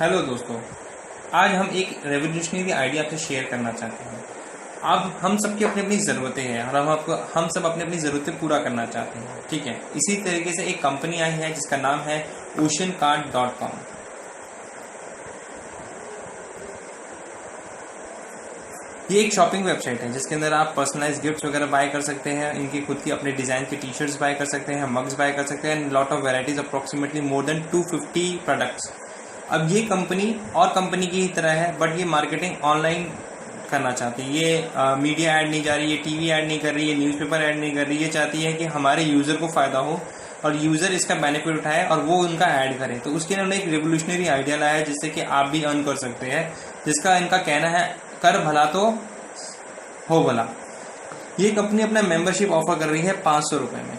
Hello दोस्तों, आज हम एक रेवोल्यूशनरी आइडिया आपसे शेयर करना चाहते हैं। अब हम सबकी अपनी अपनी ज़रूरतें हैं और हम सब अपनी अपनी ज़रूरतें पूरा करना चाहते हैं। ठीक है, इसी तरीके से एक कंपनी आई है जिसका नाम है oceancard.com। ये एक शॉपिंग वेबसाइट है जिसके अंदर आप पर्सनलाइज गिफ्ट्स वगैरह बाय कर सकते हैं। इनकी खुद की अपने डिज़ाइन की टी शर्ट्स बाय कर सकते हैं, मग्स बाय कर सकते हैं, lot of varieties, approximately more than 250 products. अब ये कंपनी और कंपनी की ही तरह है, बट ये मार्केटिंग ऑनलाइन करना चाहती है। ये मीडिया ऐड नहीं जा रही, ये टीवी ऐड नहीं कर रही, ये न्यूज़पेपर ऐड नहीं कर रही। ये चाहती है कि हमारे यूज़र को फ़ायदा हो और यूज़र इसका बेनिफिट उठाए और वो उनका ऐड करे। तो उसके लिए उन्होंने एक रिवोल्यूशनरी आइडिया लाया है जिससे कि आप भी अर्न कर सकते हैं, जिसका इनका कहना है कर भला तो हो भला। ये कंपनी अपना मेंबरशिप ऑफर कर रही है 500 रुपये में।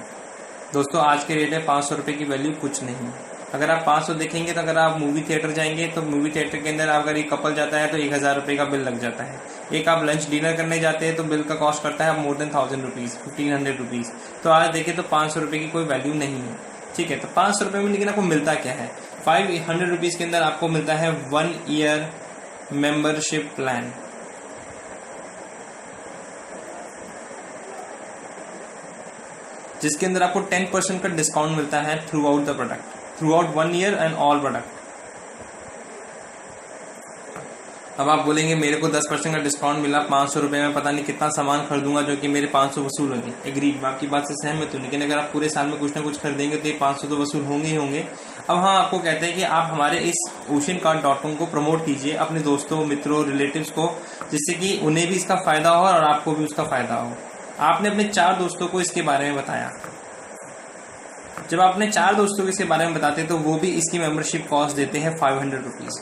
दोस्तों, आज के रेट में 500 रुपये की वैल्यू कुछ नहीं है। अगर आप 500 देखेंगे तो अगर आप मूवी थिएटर जाएंगे तो मूवी थिएटर के अंदर अगर एक कपल जाता है तो 1000 रुपये का बिल लग जाता है। एक आप लंच डिनर करने जाते हैं तो बिल का कॉस्ट करता है मोर देन 1000 रुपीज़, 1500 रुपीज़। तो आज देखें तो 500 रुपये की कोई वैल्यू नहीं है। ठीक है, तो 500 रुपये में लेकिन आपको मिलता क्या है? 500 रुपीज़ के अंदर आपको मिलता है 1 ईयर मेंबरशिप प्लान, जिसके अंदर आपको 10% का डिस्काउंट मिलता है through out the product, through out 1 year and all product. अब आप बोलेंगे मेरे को 10% का डिस्काउंट मिला, 500 रुपये में पता नहीं कितना सामान खरीदूंगा जो कि मेरे 500 वसूल होंगे। एग्रीड, मैं आपकी बात से सहमत हूँ, लेकिन अगर आप पूरे साल में कुछ ना कुछ खरीदेंगे तो ये 500 तो वसूल होंगे ही होंगे। अब हाँ, आपको कहते हैं कि आप हमारे इस oceancard.com को प्रमोट कीजिए अपने दोस्तों, मित्रों, रिलेटिव्स को, जिससे कि उन्हें भी इसका फ़ायदा हो और आपको भी उसका फ़ायदा हो। आपने अपने 4 दोस्तों को इसके बारे में बताया। जब आपने 4 दोस्तों को इसके बारे में बताते तो वो भी इसकी मेंबरशिप कॉस्ट देते हैं 500 रुपीज़।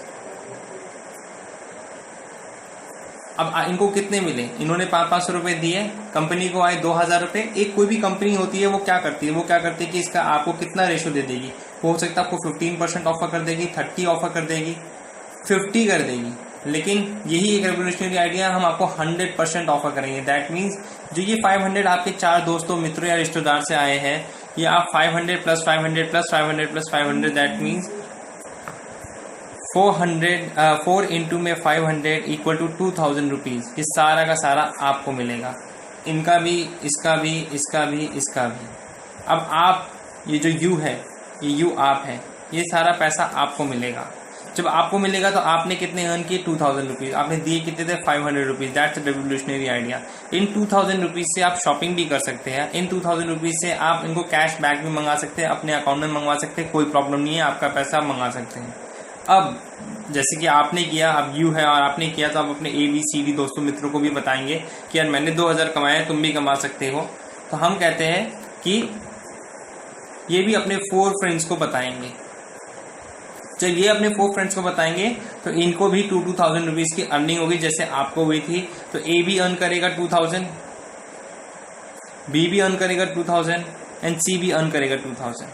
अब इनको कितने मिले? इन्होंने 500 रुपये दिए, कंपनी को आए 2000 रुपये। एक कोई भी कंपनी होती है वो क्या करती है कि इसका आपको कितना रेशो दे देगी? हो सकता है आपको 15% ऑफर कर देगी, 30 ऑफर कर देगी, 50 कर देगी। लेकिन यही एक रेवोल्यूशनरी आइडिया, हम आपको 100% ऑफर करेंगे। दैट मीन्स जो ये 500 आपके 4 दोस्तों, मित्रों या रिश्तेदार से आए हैं, ये आप 500 plus 500 plus 500 plus 500, that means 4 into में 500 इक्वल टू 2000 रुपीज़। ये सारा का सारा आपको मिलेगा, इनका भी, इसका भी, इसका भी, इसका भी। अब आप, ये जो यू है, ये यू आप है, ये सारा पैसा आपको मिलेगा। जब आपको मिलेगा तो आपने कितने अर्न किए? 2000 रुपीज़। आपने दिए कितने थे? 500 rupees. That's a revolutionary idea. In 2000 rupees से आप शॉपिंग भी कर सकते हैं। इन 2000 रुपीज़ से आप इनको कैश बैक भी मंगा सकते हैं, अपने अकाउंट में मंगवा सकते हैं, कोई प्रॉब्लम नहीं है, आपका पैसा आप मंगा सकते हैं। अब जैसे कि आपने किया, अब यू है और आपने किया, तो आप अपने ABCD दोस्तों, मित्रों को भी बताएंगे कि यार मैंने 2000 कमाया, तुम भी कमा सकते हो। तो हम कहते हैं कि ये भी अपने 4 फ्रेंड्स को बताएंगे। जब ये अपने 4 फ्रेंड्स को बताएंगे तो इनको भी 2000 रुपीज़ की अर्निंग होगी, जैसे आपको हुई थी। तो A भी अर्न करेगा 2000, B भी अर्न करेगा 2000 एंड C भी अर्न करेगा 2000।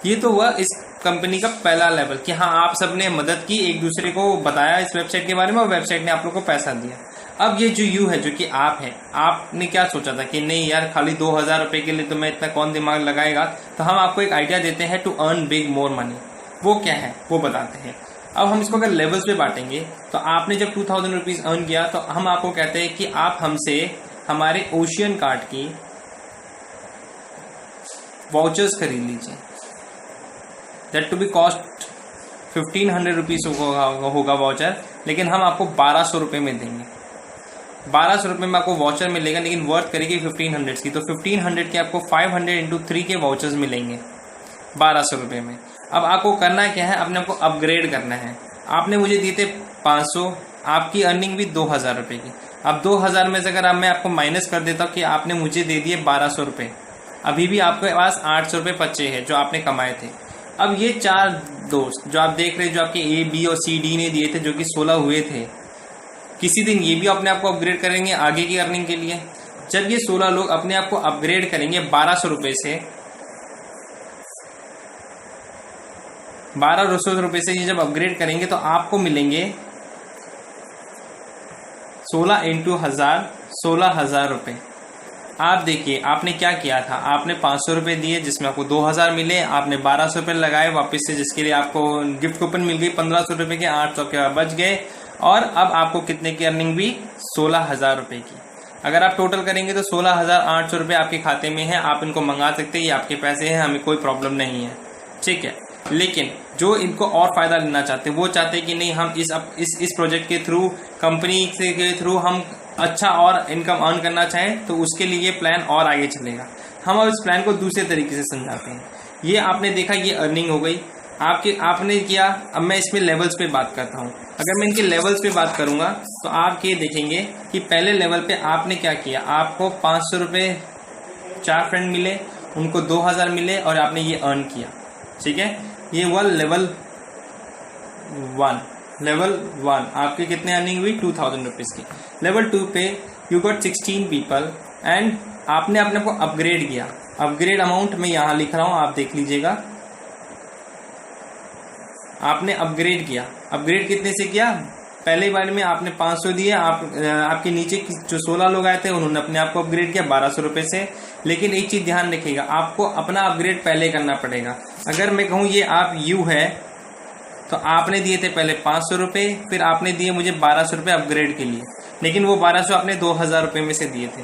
ये तो हुआ इस कंपनी का पहला लेवल कि हाँ, आप सबने मदद की, एक दूसरे को बताया इस वेबसाइट के बारे में और वेबसाइट ने आप लोग को पैसा दिया। अब ये जो यू है, जो कि आप है, आपने क्या सोचा था कि नहीं यार, खाली 2000 रुपये के लिए तो मैं इतना कौन दिमाग लगाएगा। तो हम आपको एक आइडिया देते हैं to earn big more money. वो क्या है वो बताते हैं। अब हम इसको अगर लेवल्स पे बांटेंगे तो आपने जब 2000 रुपीज़ अर्न किया तो हम आपको कहते हैं कि आप हमसे हमारे ओशियन कार्ड की वाउचर्स खरीद लीजिए। That to be cost 1500 rupees होगा वाउचर, लेकिन हम आपको 1200 रुपये में देंगे। 1200 रुपये में आपको वाउचर मिलेगा, लेकिन वर्थ करेगी 1500 की। तो 1500 के आपको 500 इंटू 3 के वाउचर्स मिलेंगे 1200 रुपये में। अब आपको करना क्या है? अपने आपको अपग्रेड करना है। आपने मुझे दिए थे 500, आपकी अर्निंग भी 2000 रुपये की। अब 2000 में से अगर अब मैं आपको माइनस कर देता हूँ कि आपने मुझे दे दिए 1200 रुपये, अभी भी आपके पास 800 रुपये बचे हैं जो आपने कमाए थे। अब ये 4 दोस्त जो आप देख रहे हैं, जो आपके A, B और C, D ने दिए थे, जो कि 16 हुए थे, किसी दिन ये भी अपने आप को अपग्रेड करेंगे आगे की अर्निंग के लिए। जब ये 16 लोग अपने आप को अपग्रेड करेंगे 1200 रुपये से, 1200 रुपये से ये जब अपग्रेड करेंगे तो आपको मिलेंगे 16 इंटू 1000, 16,000 रुपये। आप देखिए आपने क्या किया था, आपने 500 रुपये दिए जिसमें आपको 2000 मिले, आपने 1200 रुपये लगाए वापस से जिसके लिए आपको गिफ्ट कूपन मिल गई 1500 रुपये के, 800 के बच गए और अब आपको कितने की अर्निंग भी 16,000 रुपये की। अगर आप टोटल करेंगे तो 16,800 रुपये आपके खाते में है, आप इनको मंगा सकते हैं, ये आपके पैसे हैं, हमें कोई प्रॉब्लम नहीं है, ठीक है। लेकिन जो इनको और फ़ायदा लेना चाहते हैं वो चाहते हैं कि नहीं हम इस प्रोजेक्ट के थ्रू, कंपनी के थ्रू हम अच्छा और इनकम अर्न करना चाहें तो उसके लिए ये प्लान और आगे चलेगा। हम अब इस प्लान को दूसरे तरीके से समझाते हैं। ये आपने देखा ये अर्निंग हो गई आपने किया। अब मैं इसमें लेवल्स पे बात करता हूँ। अगर मैं इनके लेवल्स पे बात करूँगा तो आप ये देखेंगे कि पहले लेवल पे आपने क्या किया, आपको 500 रुपये 4 फ्रेंड मिले, उनको 2000 मिले और आपने ये अर्न किया, ठीक है। ये हुआ लेवल 1। लेवल 1 आपके कितने अर्निंग हुई 2000 रुपीज़ की। लेवल 2 पे यू गॉट 16 पीपल एंड आपने अपने को अपग्रेड किया। अपग्रेड अमाउंट मैं यहाँ लिख रहा हूँ, आप देख लीजिएगा। आपने अपग्रेड किया। अपग्रेड कितने से किया, पहले बार में आपने 500 दिए, आपके नीचे जो 16 लोग आए थे उन्होंने अपने आप को अपग्रेड किया 1200 रुपये से। लेकिन एक चीज़ ध्यान रखिएगा, आपको अपना अपग्रेड पहले करना पड़ेगा। अगर मैं कहूँ ये आप यू है तो आपने दिए थे पहले 500 रुपये, फिर आपने दिए मुझे 1200 रुपये अपग्रेड के लिए, लेकिन वो 1200 आपने 2000 रुपये में से दिए थे।